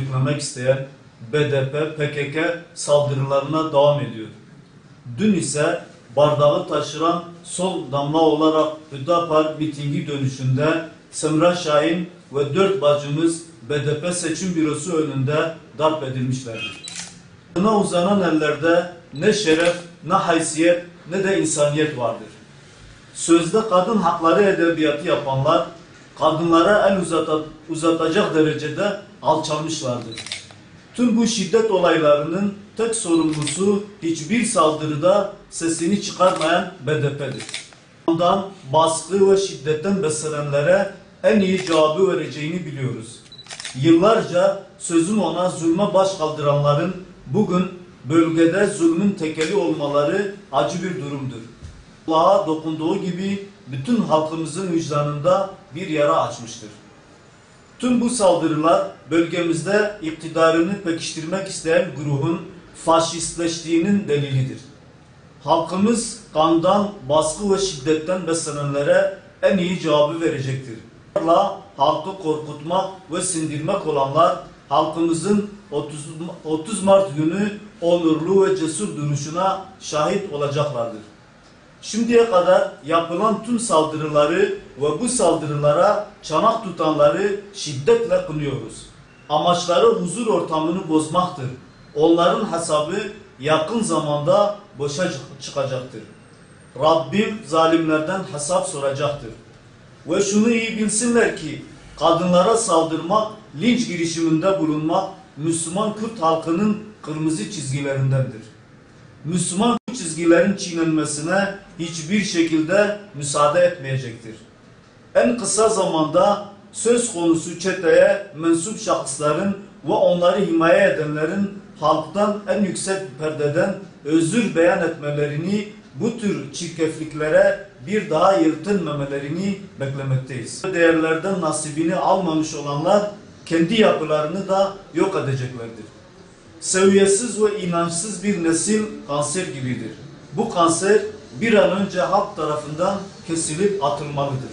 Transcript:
sürüklemek isteyen BDP, PKK saldırılarına devam ediyor. Dün ise bardağı taşıran sol damla olarak Hüdapar mitingi dönüşünde Semra Şahin ve 4 bacımız BDP seçim bürosu önünde darp edilmişlerdir. Buna uzanan ellerde ne şeref, ne haysiyet, ne de insaniyet vardır. Sözde kadın hakları edebiyatı yapanlar, kadınlara el uzatacak derecede alçalmışlardır. Tüm bu şiddet olaylarının tek sorumlusu hiçbir saldırıda sesini çıkarmayan BDP'dir. Ondan baskı ve şiddetten beslenenlere en iyi cevabı vereceğini biliyoruz. Yıllarca sözüm ona zulme baş kaldıranların bugün bölgede zulmün tekeli olmaları acı bir durumdur. Allah'a dokunduğu gibi bütün halkımızın vicdanında bir yara açmıştır. Tüm bu saldırılar bölgemizde iktidarını pekiştirmek isteyen grubun faşistleştiğinin delilidir. Halkımız kandan, baskı ve şiddetten beslenenlere en iyi cevabı verecektir. Halkı korkutmak ve sindirmek olanlar halkımızın 30 Mart günü onurlu ve cesur duruşuna şahit olacaklardır. Şimdiye kadar yapılan tüm saldırıları ve bu saldırılara çanak tutanları şiddetle kınıyoruz. Amaçları huzur ortamını bozmaktır. Onların hesabı yakın zamanda boşa çıkacaktır. Rabbim zalimlerden hesap soracaktır. Ve şunu iyi bilsinler ki kadınlara saldırmak, linç girişiminde bulunmak Müslüman Kürt halkının kırmızı çizgilerindendir. Müslüman çizgilerin çiğnenmesine hiçbir şekilde müsaade etmeyecektir. En kısa zamanda söz konusu çeteye mensup şahısların ve onları himaye edenlerin halktan en yüksek perdeden özür beyan etmelerini, bu tür çirkefliklere bir daha yeltenmemelerini beklemekteyiz. Değerlerden nasibini almamış olanlar kendi yapılarını da yok edeceklerdir. Seviyesiz ve inançsız bir nesil kanser gibidir. Bu kanser bir an önce halk tarafından kesilip atılmalıdır.